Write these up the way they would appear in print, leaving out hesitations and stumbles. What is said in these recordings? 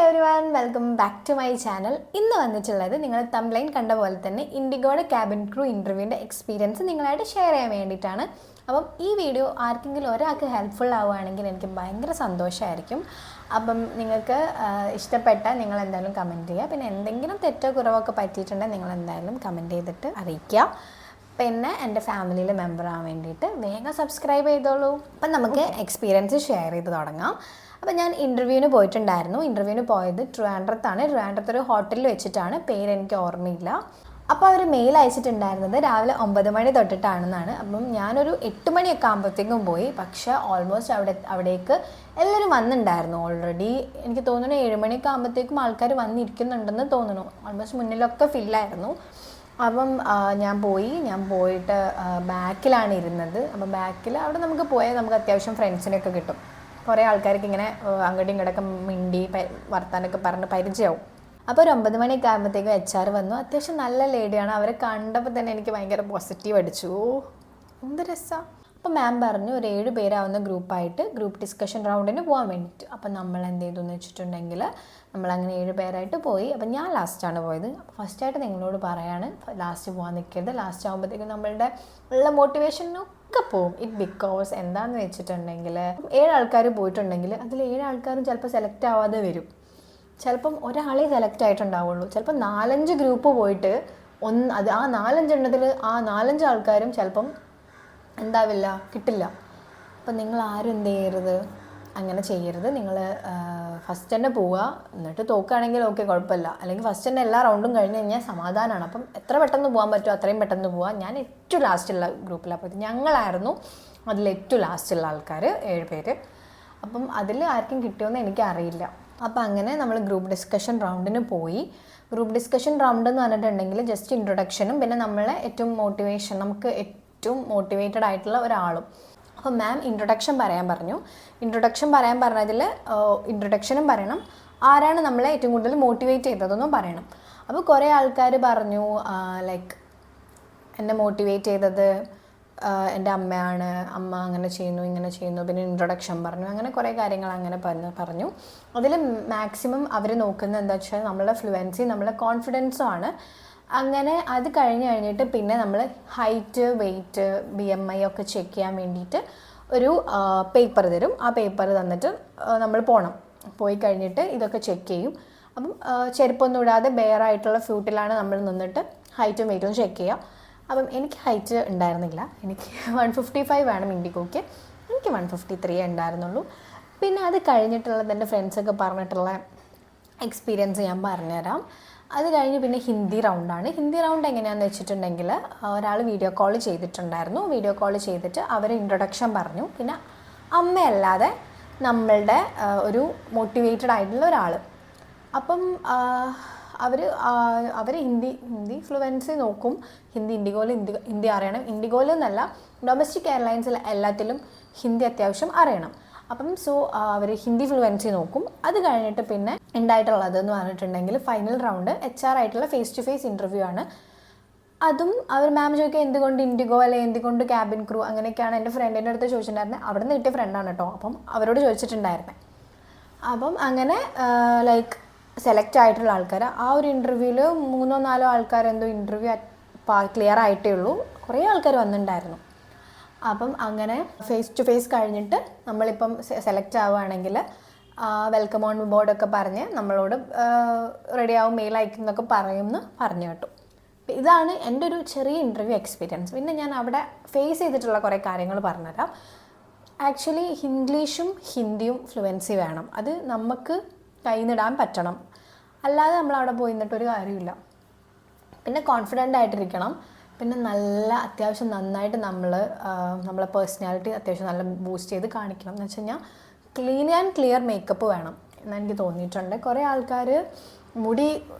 everyone, welcome back to my channel. ഇന്ന് വന്നിട്ടുള്ളത് നിങ്ങൾ തംബ്ലൈൻ കണ്ട പോലെ തന്നെ ഇൻഡിഗോയുടെ ക്യാബിൻ ക്രൂ ഇൻ്റർവ്യൂവിൻ്റെ എക്സ്പീരിയൻസ് നിങ്ങളായിട്ട് ഷെയർ ചെയ്യാൻ വേണ്ടിയിട്ടാണ്. അപ്പം ഈ വീഡിയോ ആർക്കെങ്കിലും ഒരാൾക്ക് ഹെൽപ്ഫുൾ ആവുകയാണെങ്കിൽ എനിക്ക് ഭയങ്കര സന്തോഷമായിരിക്കും. അപ്പം നിങ്ങൾക്ക് ഇഷ്ടപ്പെട്ടാൽ നിങ്ങൾ എന്തായാലും കമൻറ്റ് ചെയ്യുക. പിന്നെ എന്തെങ്കിലും തെറ്റോ കുറവൊക്കെ പറ്റിയിട്ടുണ്ടെങ്കിൽ നിങ്ങൾ എന്തായാലും കമൻറ്റ് ചെയ്തിട്ട് അറിയിക്കുക. പിന്നെ എൻ്റെ ഫാമിലിയിലെ മെമ്പറാകാൻ വേണ്ടിയിട്ട് വേഗം സബ്സ്ക്രൈബ് ചെയ്തോളൂ. അപ്പം നമുക്ക് എക്സ്പീരിയൻസ് ഷെയർ ചെയ്ത് തുടങ്ങാം. അപ്പോൾ ഞാൻ ഇൻ്റർവ്യൂവിന് പോയിട്ടുണ്ടായിരുന്നു. ഇൻ്റർവ്യൂവിന് പോയത് ട്രിവാൻഡ്രത്താണ്. ട്രിവാൻഡ്രത്തൊരു ഹോട്ടലിൽ വെച്ചിട്ടാണ്, പേരെനിക്ക് ഓർമ്മയില്ല. അപ്പോൾ അവർ മെയിൽ അയച്ചിട്ടുണ്ടായിരുന്നത് രാവിലെ 9 മണി തൊട്ടിട്ടാണെന്നാണ്. അപ്പം ഞാനൊരു 8 മണിയൊക്കെ ആകുമ്പോഴത്തേക്കും പോയി. പക്ഷേ ഓൾമോസ്റ്റ് അവിടേക്ക് എല്ലാവരും വന്നിട്ടുണ്ടായിരുന്നു ഓൾറെഡി. എനിക്ക് തോന്നുന്നു 7 മണിയൊക്കെ ആകുമ്പോഴത്തേക്കും ആൾക്കാർ വന്നിരിക്കുന്നുണ്ടെന്ന് തോന്നുന്നു. ഓൾമോസ്റ്റ് മുന്നിലൊക്കെ ഫില്ലായിരുന്നു. അപ്പം ഞാൻ പോയിട്ട് ബാക്കിലാണ് ഇരുന്നത്. അപ്പം ബാക്കിൽ അവിടെ നമുക്ക് പോയാൽ നമുക്ക് അത്യാവശ്യം ഫ്രണ്ട്സിനെയൊക്കെ കിട്ടും. കുറേ ആൾക്കാർക്ക് ഇങ്ങനെ അങ്ങോട്ടും ഇങ്ങോട്ടൊക്കെ മിണ്ടി വർത്താനൊക്കെ പറഞ്ഞ് പരിചയമാവും. അപ്പോൾ ഒരു 9 മണിയൊക്കെ ആകുമ്പോഴത്തേക്കും HR വന്നു. അത്യാവശ്യം നല്ല ലേഡിയാണ്. അവരെ കണ്ടപ്പോൾ തന്നെ എനിക്ക് ഭയങ്കര പോസിറ്റീവ് അടിച്ചു. എന്ത് രസമാണ്. അപ്പോൾ മാം പറഞ്ഞു ഒരു 7 പേരാവുന്ന ഗ്രൂപ്പായിട്ട് ഗ്രൂപ്പ് ഡിസ്കഷൻ റൗണ്ടിന് പോകാൻ വേണ്ടിയിട്ട്. അപ്പം നമ്മൾ എന്ത് ചെയ്തു എന്ന് വെച്ചിട്ടുണ്ടെങ്കിൽ നമ്മളങ്ങനെ 7 പേരായിട്ട് പോയി. അപ്പം ഞാൻ ലാസ്റ്റാണ് പോയത്. അപ്പോൾ ഫസ്റ്റായിട്ട് നിങ്ങളോട് പറയാണ്, ലാസ്റ്റ് പോകാൻ നിൽക്കരുത്. ലാസ്റ്റ് ആകുമ്പോഴത്തേക്കും നമ്മളുടെ ഉള്ള മോട്ടിവേഷനൊക്കെ പോകും. ബിക്കോസ് എന്താണെന്ന് വെച്ചിട്ടുണ്ടെങ്കിൽ 7 ആൾക്കാർ പോയിട്ടുണ്ടെങ്കിൽ അതിൽ 7 ആൾക്കാരും ചിലപ്പോൾ സെലക്ട് ആവാതെ വരും. ചിലപ്പം ഒരാളെ സെലക്ട് ആയിട്ടുണ്ടാവുള്ളൂ. ചിലപ്പോൾ 4-5 ഗ്രൂപ്പ് പോയിട്ട് ആ 4-5 എണ്ണത്തിൽ ആ 4-5 ആൾക്കാരും ചിലപ്പം എന്താവില്ല, കിട്ടില്ല. അപ്പം നിങ്ങൾ ആരും എന്ത് ചെയ്യരുത്, അങ്ങനെ ചെയ്യരുത്. നിങ്ങൾ ഫസ്റ്റ് തന്നെ പോവുക. എന്നിട്ട് തോക്കുകയാണെങ്കിൽ ഓക്കെ, കുഴപ്പമില്ല. അല്ലെങ്കിൽ ഫസ്റ്റ് തന്നെ എല്ലാ റൗണ്ടും കഴിഞ്ഞ് കഴിഞ്ഞാൽ സമാധാനമാണ്. അപ്പം എത്ര പെട്ടെന്ന് പോകാൻ പറ്റുമോ അത്രയും പെട്ടെന്ന് പോവാം. ഞാൻ ഏറ്റവും ലാസ്റ്റുള്ള ഗ്രൂപ്പിലാണ് പോയത്. ഞങ്ങളായിരുന്നു അതിൽ ഏറ്റവും ലാസ്റ്റുള്ള ആൾക്കാർ, 7 പേര്. അപ്പം അതിൽ ആർക്കും കിട്ടിയോന്ന് എനിക്കറിയില്ല. അപ്പം അങ്ങനെ നമ്മൾ ഗ്രൂപ്പ് ഡിസ്കഷൻ റൗണ്ടിന് പോയി. ഗ്രൂപ്പ് ഡിസ്കഷൻ റൗണ്ട് എന്ന് പറഞ്ഞിട്ടുണ്ടെങ്കിൽ ജസ്റ്റ് ഇൻട്രൊഡക്ഷനും പിന്നെ നമ്മളെ ഏറ്റവും നമുക്ക് ഏറ്റവും മോട്ടിവേറ്റഡ് ആയിട്ടുള്ള ഒരാളും. അപ്പോൾ മാം ഇൻട്രൊഡക്ഷൻ പറയാൻ പറഞ്ഞു. ഇൻട്രൊഡക്ഷൻ പറയാൻ പറഞ്ഞതിൽ ഇൻട്രൊഡക്ഷനും പറയണം, ആരാണ് നമ്മളെ ഏറ്റവും കൂടുതൽ മോട്ടിവേറ്റ് ചെയ്തതെന്നും പറയണം. അപ്പോൾ കുറേ ആൾക്കാർ പറഞ്ഞു ലൈക്ക് എന്നെ മോട്ടിവേറ്റ് ചെയ്തത് എൻ്റെ അമ്മയാണ്, അമ്മ അങ്ങനെ ചെയ്യുന്നു ഇങ്ങനെ ചെയ്യുന്നു. പിന്നെ ഇൻട്രൊഡക്ഷൻ പറഞ്ഞു. അങ്ങനെ കുറേ കാര്യങ്ങൾ അങ്ങനെ പറഞ്ഞു. അതിൽ മാക്സിമം അവർ നോക്കുന്നത് എന്താ വെച്ചാൽ നമ്മളെ ഫ്ലുവൻസി, നമ്മളെ കോൺഫിഡൻസും ആണ്. അങ്ങനെ അത് കഴിഞ്ഞിട്ട് പിന്നെ നമ്മൾ ഹൈറ്റ്, വെയ്റ്റ്, BMI ഒക്കെ ചെക്ക് ചെയ്യാൻ വേണ്ടിയിട്ട് ഒരു പേപ്പർ തരും. ആ പേപ്പർ തന്നിട്ട് നമ്മൾ പോയി കഴിഞ്ഞിട്ട് ഇതൊക്കെ ചെക്ക് ചെയ്യും. അപ്പം ചെരുപ്പൊന്നും ഇടാതെ ബെയർ ആയിട്ടുള്ള ഫ്യൂട്ടിലാണ് നമ്മൾ നിന്നിട്ട് ഹൈറ്റും വെയ്റ്റും ചെക്ക് ചെയ്യുക. അപ്പം എനിക്ക് ഹൈറ്റ് ഉണ്ടായിരുന്നില്ല. എനിക്ക് 155 വേണം ഇൻഡിഗോയ്ക്ക്. എനിക്ക് 153 ഉണ്ടായിരുന്നുള്ളൂ. പിന്നെ അത് കഴിഞ്ഞിട്ടുള്ളത് എൻ്റെ ഫ്രണ്ട്സൊക്കെ പറഞ്ഞിട്ടുള്ള എക്സ്പീരിയൻസ് ഞാൻ പറഞ്ഞുതരാം. അത് കഴിഞ്ഞ് പിന്നെ ഹിന്ദി റൗണ്ടാണ്. ഹിന്ദി റൗണ്ട് എങ്ങനെയാണെന്ന് വെച്ചിട്ടുണ്ടെങ്കിൽ ഒരാൾ വീഡിയോ കോൾ ചെയ്തിട്ടുണ്ടായിരുന്നു. വീഡിയോ കോൾ ചെയ്തിട്ട് അവർ ഇൻട്രൊഡക്ഷൻ പറഞ്ഞു. പിന്നെ അമ്മയല്ലാതെ നമ്മളുടെ ഒരു മോട്ടിവേറ്റഡ് ആയിട്ടുള്ള ഒരാൾ. അപ്പം അവർ ഹിന്ദി ഫ്ലുവൻസി നോക്കും. ഹിന്ദി അറിയണം. ഇൻഡിഗോയിൽ എന്നല്ല, ഡൊമസ്റ്റിക് എയർലൈൻസിൽ എല്ലാത്തിലും ഹിന്ദി അത്യാവശ്യം അറിയണം. അപ്പം അവർ ഹിന്ദി ഫ്ലുവൻസി നോക്കും. അത് കഴിഞ്ഞിട്ട് പിന്നെ ഉണ്ടായിട്ടുള്ളതെന്ന് പറഞ്ഞിട്ടുണ്ടെങ്കിൽ ഫൈനൽ റൗണ്ട് HR ആയിട്ടുള്ള ഫേസ് ടു ഫേസ് ഇൻ്റർവ്യൂ ആണ്. അതും അവർ മാം ചോദിക്കുക എന്തുകൊണ്ട് ഇൻഡിഗോ അല്ലെങ്കിൽ എന്തുകൊണ്ട് ക്യാബിൻ ക്രൂ, അങ്ങനെയൊക്കെയാണ് എൻ്റെ ഫ്രണ്ടിൻ്റെ അടുത്ത് ചോദിച്ചിട്ടുണ്ടായിരുന്നത്. അവിടെ നിന്ന് കിട്ടിയ ഫ്രണ്ടാണ് കേട്ടോ. അപ്പം അവരോട് ചോദിച്ചിട്ടുണ്ടായിരുന്നത്. അപ്പം അങ്ങനെ ലൈക്ക് സെലക്ട് ആയിട്ടുള്ള ആൾക്കാർ ആ ഒരു ഇൻ്റർവ്യൂവിൽ 3-4 ആൾക്കാർ എന്തോ ഇൻ്റർവ്യൂ ക്ലിയർ ആയിട്ടേ ഉള്ളൂ. കുറേ ആൾക്കാർ വന്നിട്ടുണ്ടായിരുന്നു. അപ്പം അങ്ങനെ ഫേസ് ടു ഫേസ് കഴിഞ്ഞിട്ട് നമ്മളിപ്പം സെലക്ട് ആവുകയാണെങ്കിൽ വെൽക്കം ഓൺ ബോർഡൊക്കെ പറഞ്ഞ് നമ്മളോട് റെഡിയാവും, മെയിൽ അയക്കുന്നൊക്കെ പറയുമെന്ന് പറഞ്ഞു കേട്ടു. ഇതാണ് എൻ്റെ ഒരു ചെറിയ ഇൻ്റർവ്യൂ എക്സ്പീരിയൻസ്. പിന്നെ ഞാൻ അവിടെ ഫേസ് ചെയ്തിട്ടുള്ള കുറേ കാര്യങ്ങൾ പറഞ്ഞുതരാം. ആക്ച്വലി ഇംഗ്ലീഷും ഹിന്ദിയും ഫ്ലുവൻസി വേണം. അത് നമുക്ക് കൈന്നിടാൻ പറ്റണം. അല്ലാതെ നമ്മളവിടെ പോയി നിന്നിട്ടൊരു കാര്യമില്ല. പിന്നെ കോൺഫിഡൻ്റ് ആയിട്ടിരിക്കണം. പിന്നെ അത്യാവശ്യം നന്നായിട്ട് നമ്മളെ പേഴ്സണാലിറ്റി അത്യാവശ്യം നല്ല ബൂസ്റ്റ് ചെയ്ത് കാണിക്കണം. എന്ന് വെച്ച് കഴിഞ്ഞാൽ ക്ലീൻ ആൻഡ് ക്ലിയർ മേക്കപ്പ് വേണം എന്ന് എനിക്ക് തോന്നിയിട്ടുണ്ട്. കുറേ ആൾക്കാർ മുടി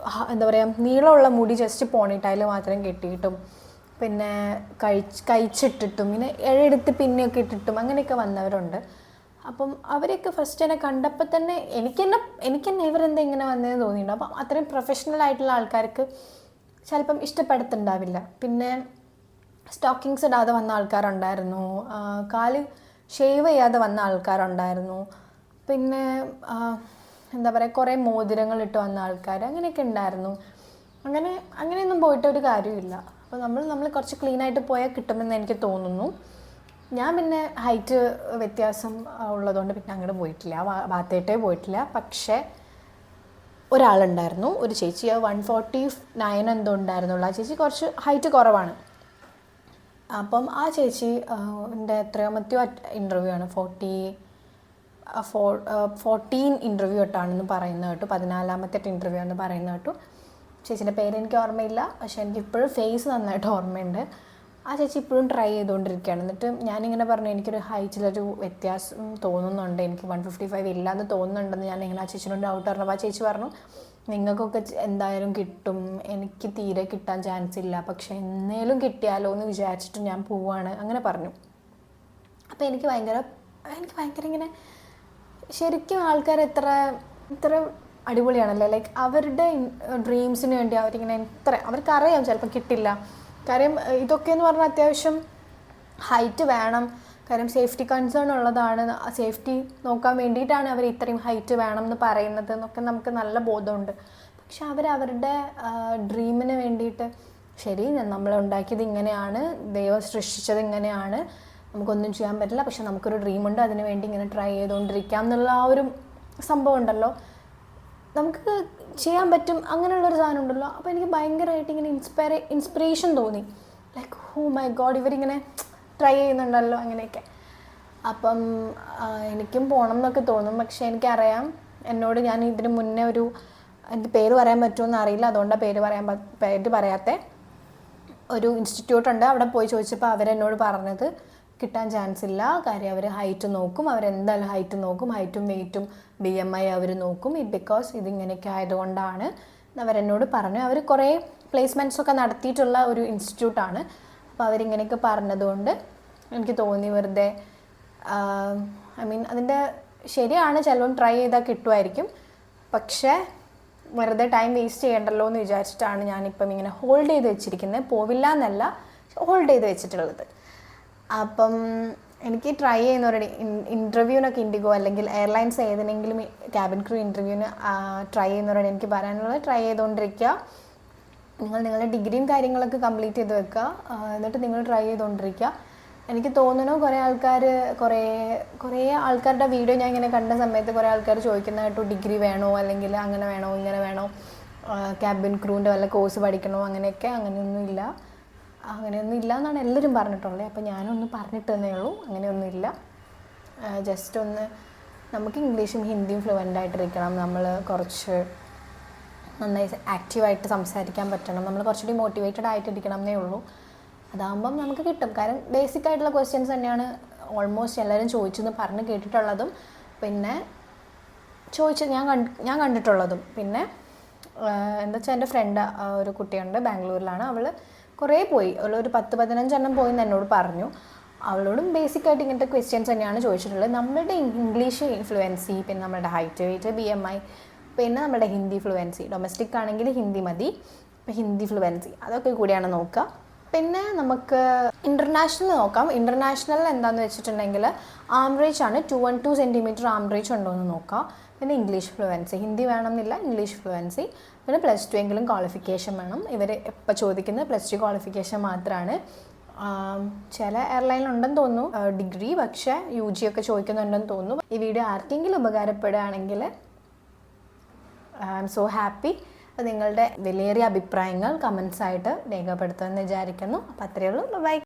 എന്താ പറയുക, നീളമുള്ള മുടി ജസ്റ്റ് പോണിട്ടൈൽ മാത്രം കെട്ടിയിട്ടും പിന്നെ കഴിച്ചിട്ടിട്ടും ഇങ്ങനെ ഇഴയെടുത്ത് പിന്നെയൊക്കെ ഇട്ടിട്ടും അങ്ങനെയൊക്കെ വന്നവരുണ്ട്. അപ്പം അവരെയൊക്കെ ഫസ്റ്റ് എന്നെ കണ്ടപ്പോൾ തന്നെ എനിക്ക് തന്നെ ഇവരെന്താ ഇങ്ങനെ വന്നതെന്ന് തോന്നിയിട്ടുണ്ട്. അപ്പം അത്രയും പ്രൊഫഷണൽ ആയിട്ടുള്ള ആൾക്കാർക്ക് ചിലപ്പം ഇഷ്ടപ്പെടുത്തുണ്ടാവില്ല. പിന്നെ സ്റ്റോക്കിങ്സ് ഇടാതെ വന്ന ആൾക്കാരുണ്ടായിരുന്നു. കാല് ഷേവ് ചെയ്യാതെ വന്ന ആൾക്കാരുണ്ടായിരുന്നു. പിന്നെ എന്താ പറയുക കുറേ മോതിരങ്ങൾ ഇട്ട് വന്ന ആൾക്കാർ അങ്ങനെയൊക്കെ ഉണ്ടായിരുന്നു. അങ്ങനെയൊന്നും പോയിട്ട് ഒരു കാര്യമില്ല. അപ്പോൾ നമ്മൾ കുറച്ച് ക്ലീനായിട്ട് പോയാൽ കിട്ടുമെന്ന് എനിക്ക് തോന്നുന്നു. ഞാൻ പിന്നെ ഹൈറ്റ് വ്യത്യാസം ഉള്ളതുകൊണ്ട് പിന്നെ അങ്ങോട്ട് പോയിട്ടില്ല, ഭാഗത്തേട്ടേ പോയിട്ടില്ല. പക്ഷേ ഒരാളുണ്ടായിരുന്നു, ഒരു ചേച്ചി, 149 എന്തോ ഉണ്ടായിരുന്നുള്ളൂ. ആ ചേച്ചി കുറച്ച് ഹൈറ്റ് കുറവാണ്. അപ്പം ആ ചേച്ചി എൻ്റെ എത്രയാമത്തെയോ ഇൻ്റർവ്യൂ ആണ്, 14 ഇൻ്റർവ്യൂ ഇട്ടാണെന്ന് പറയുന്നത് കേട്ടു. 14ാമത്തെ ഇൻ്റർവ്യൂ ആണെന്ന് പറയുന്നത് കേട്ടു. ചേച്ചീൻ്റെ പേര് എനിക്ക് ഓർമ്മയില്ല, പക്ഷേ എനിക്കിപ്പോഴും ഫേസ് നന്നായിട്ട് ഓർമ്മയുണ്ട്. ആ ചേച്ചി ഇപ്പോഴും ട്രൈ ചെയ്തുകൊണ്ടിരിക്കുകയാണ്. എന്നിട്ട് ഞാനിങ്ങനെ പറഞ്ഞു എനിക്കൊരു ഹൈറ്റിലൊരു വ്യത്യാസം തോന്നുന്നുണ്ട്, എനിക്ക് 155 ഇല്ലയെന്ന് തോന്നുന്നുണ്ടെന്ന് ഞാനിങ്ങനെ ആ ചേച്ചിനോട് ഡൗട്ട് പറഞ്ഞപ്പോൾ ആ ചേച്ചി പറഞ്ഞു നിങ്ങൾക്കൊക്കെ എന്തായാലും കിട്ടും, എനിക്ക് തീരെ കിട്ടാൻ ചാൻസ് ഇല്ല, പക്ഷേ എന്നേലും കിട്ടിയാലോ എന്ന് വിചാരിച്ചിട്ട് ഞാൻ പോവാണ്, അങ്ങനെ പറഞ്ഞു. അപ്പോൾ എനിക്ക് ഭയങ്കര ഇങ്ങനെ ശരിക്കും ആൾക്കാർ ഇത്ര അടിപൊളിയാണല്ലേ. ലൈക്ക് അവരുടെ ഡ്രീംസിന് വേണ്ടി അവരിങ്ങനെ അവർക്കറിയാം ചിലപ്പോൾ കിട്ടില്ല. കാര്യം ഇതൊക്കെ എന്ന് പറഞ്ഞാൽ അത്യാവശ്യം ഹൈറ്റ് വേണം, കാര്യം സേഫ്റ്റി കൺസേൺ ഉള്ളതാണ്, സേഫ്റ്റി നോക്കാൻ വേണ്ടിയിട്ടാണ് അവർ ഇത്രയും ഹൈറ്റ് വേണം എന്ന് പറയുന്നത് എന്നൊക്കെ നമുക്ക് നല്ല ബോധമുണ്ട്. പക്ഷെ അവരുടെ ഡ്രീമിന് വേണ്ടിയിട്ട് ശരി നമ്മൾ ഉണ്ടാക്കിയത് ഇങ്ങനെയാണ്, ദൈവം സൃഷ്ടിച്ചത് ഇങ്ങനെയാണ്, നമുക്കൊന്നും ചെയ്യാൻ പറ്റില്ല, പക്ഷെ നമുക്കൊരു ഡ്രീമുണ്ട്, അതിന് വേണ്ടി ഇങ്ങനെ ട്രൈ ചെയ്തുകൊണ്ടിരിക്കാം എന്നുള്ള ആ ഒരു സംഭവം ഉണ്ടല്ലോ, നമുക്ക് ചെയ്യാൻ പറ്റും, അങ്ങനെയുള്ളൊരു സാധനം ഉണ്ടല്ലോ. അപ്പോൾ എനിക്ക് ഭയങ്കരമായിട്ട് ഇങ്ങനെ ഇൻസ്പിറേഷൻ തോന്നി. ലൈക്ക് ഓ മൈ ഗോഡ്, ഇവരിങ്ങനെ ട്രൈ ചെയ്യുന്നുണ്ടല്ലോ അങ്ങനെയൊക്കെ. അപ്പം എനിക്കും പോകണം എന്നൊക്കെ തോന്നും. പക്ഷേ എനിക്കറിയാം എന്നോട്, ഞാൻ ഇതിന് മുന്നേ എൻ്റെ പേര് പറയാൻ പറ്റുമെന്ന് അറിയില്ല, അതുകൊണ്ടാണ് പേര് പറയാത്ത ഒരു ഇൻസ്റ്റിറ്റ്യൂട്ട് ഉണ്ട്, അവിടെ പോയി ചോദിച്ചപ്പോൾ അവരെന്നോട് പറഞ്ഞത് കിട്ടാൻ ചാൻസ് ഇല്ല. കാര്യം അവർ ഹൈറ്റ് നോക്കും, അവരെന്തായാലും ഹൈറ്റ് നോക്കും, ഹൈറ്റും വെയ്റ്റും BMI അവർ നോക്കും. ബിക്കോസ് ഇതിങ്ങനെയൊക്കെ ആയതുകൊണ്ടാണ് അവരെന്നോട് പറഞ്ഞു. അവർ കുറേ പ്ലേസ്മെൻറ്റ്സൊക്കെ നടത്തിയിട്ടുള്ള ഒരു ഇൻസ്റ്റിറ്റ്യൂട്ടാണ്. അപ്പോൾ അവരിങ്ങനെയൊക്കെ പറഞ്ഞതുകൊണ്ട് എനിക്ക് തോന്നി വെറുതെ അതിൻ്റെ ശരിയാണ്, ചിലവും ട്രൈ ചെയ്താൽ കിട്ടുമായിരിക്കും, പക്ഷേ വെറുതെ ടൈം വേസ്റ്റ് ചെയ്യണ്ടല്ലോ എന്ന് വിചാരിച്ചിട്ടാണ് ഞാനിപ്പം ഇങ്ങനെ ഹോൾഡ് ചെയ്ത് വെച്ചിരിക്കുന്നത്. പോവില്ല എന്നല്ല, ഹോൾഡ് ചെയ്ത് വെച്ചിട്ടുള്ളത്. അപ്പം എനിക്ക് ട്രൈ ചെയ്യുന്നവരുടെ ഇൻ്റർവ്യൂവിനൊക്കെ ഇൻഡിഗോ അല്ലെങ്കിൽ എയർലൈൻസ് ഏതിനെങ്കിലും ക്യാബിൻ ക്രൂ ഇൻ്റർവ്യൂവിന് ട്രൈ ചെയ്യുന്നവരോട് എനിക്ക് പറയാനുള്ളത് ട്രൈ ചെയ്തുകൊണ്ടിരിക്കുക. നിങ്ങളുടെ ഡിഗ്രിയും കാര്യങ്ങളൊക്കെ കംപ്ലീറ്റ് ചെയ്ത് വെക്കുക, എന്നിട്ട് നിങ്ങൾ ട്രൈ ചെയ്തുകൊണ്ടിരിക്കുക. എനിക്ക് തോന്നുന്നു കുറേ ആൾക്കാരുടെ വീഡിയോ ഞാൻ ഇങ്ങനെ കണ്ട സമയത്ത് കുറേ ആൾക്കാർ ചോദിക്കുന്ന കേട്ടു ഡിഗ്രി വേണോ, അല്ലെങ്കിൽ അങ്ങനെ വേണോ ഇങ്ങനെ വേണോ, ക്യാബിൻ ക്രൂവിൻ്റെ വല്ല കോഴ്സ് പഠിക്കണോ, അങ്ങനെയൊന്നും ഇല്ല എന്നാണ് എല്ലാവരും പറഞ്ഞിട്ടുള്ളത്. അപ്പോൾ ഞാനൊന്ന് പറഞ്ഞിട്ട് തന്നേ ഉള്ളൂ, അങ്ങനെയൊന്നുമില്ല. ജസ്റ്റ് ഒന്ന് നമുക്ക് ഇംഗ്ലീഷും ഹിന്ദിയും ഫ്ലുവൻ്റായിട്ടിരിക്കണം, നമ്മൾ കുറച്ച് നന്നായി ആക്റ്റീവായിട്ട് സംസാരിക്കാൻ പറ്റണം, നമ്മൾ കുറച്ചുകൂടി മോട്ടിവേറ്റഡ് ആയിട്ടിരിക്കണം എന്നേ ഉള്ളൂ. അതാകുമ്പം നമുക്ക് കിട്ടും. കാരണം ബേസിക് ആയിട്ടുള്ള ക്വസ്റ്റ്യൻസ് തന്നെയാണ് ഓൾമോസ്റ്റ് എല്ലാവരും ചോദിച്ചെന്ന് പറഞ്ഞ് കേട്ടിട്ടുള്ളതും, പിന്നെ ഞാൻ കണ്ടിട്ടുള്ളതും. പിന്നെ എന്താ വെച്ചാൽ എൻ്റെ ഫ്രണ്ട് ഒരു കുട്ടിയുണ്ട്, ബാംഗ്ലൂരിലാണ്, അവൾ കുറേ പോയി, അവളൊരു 10-15 എണ്ണം പോയി എന്ന് എന്നോട് പറഞ്ഞു. അവളോടും ബേസിക്കായിട്ട് ഇങ്ങനത്തെ ക്വസ്റ്റ്യൻസ് തന്നെയാണ് ചോദിച്ചിട്ടുള്ളത്. നമ്മുടെ ഇംഗ്ലീഷ് ഫ്ലുവൻസി, പിന്നെ നമ്മുടെ ഹൈറ്റ് വെയ്റ്റ് BMI, പിന്നെ നമ്മുടെ ഹിന്ദി ഫ്ലുവൻസി, ഡൊമസ്റ്റിക് ആണെങ്കിൽ ഹിന്ദി മതി, ഇപ്പോൾ ഹിന്ദി ഫ്ലുവൻസി അതൊക്കെ കൂടിയാണ് നോക്കുക. പിന്നെ നമുക്ക് ഇൻ്റർനാഷണൽ നോക്കാം. ഇൻ്റർനാഷണൽ എന്താണെന്ന് വെച്ചിട്ടുണ്ടെങ്കിൽ ആം റീച്ച് ആണ്, 212 സെൻറ്റിമീറ്റർ ആം റീച്ച് ഉണ്ടോ എന്ന് നോക്കാം. പിന്നെ ഇംഗ്ലീഷ് ഫ്ലുവൻസി, ഹിന്ദി വേണമെന്നില്ല, ഇംഗ്ലീഷ് ഫ്ലുവൻസി. പിന്നെ +2 എങ്കിലും ക്വാളിഫിക്കേഷൻ വേണം. ഇവർ ഇപ്പോൾ ചോദിക്കുന്നത് +2 ക്വാളിഫിക്കേഷൻ മാത്രമാണ്. ചില എയർലൈനിലുണ്ടെന്ന് തോന്നുന്നു ഡിഗ്രി, പക്ഷേ UG ഒക്കെ ചോദിക്കുന്നുണ്ടെന്ന് തോന്നുന്നു. ഈ വീഡിയോ ആർക്കെങ്കിലും ഉപകാരപ്പെടുകയാണെങ്കിൽ ഐ ആം സോ ഹാപ്പി. നിങ്ങളുടെ വിലയേറിയ അഭിപ്രായങ്ങൾ കമൻസായിട്ട് രേഖപ്പെടുത്തുമെന്ന് വിചാരിക്കുന്നു. അപ്പോൾ അത്രയേ ഉള്ളൂ. ബൈ.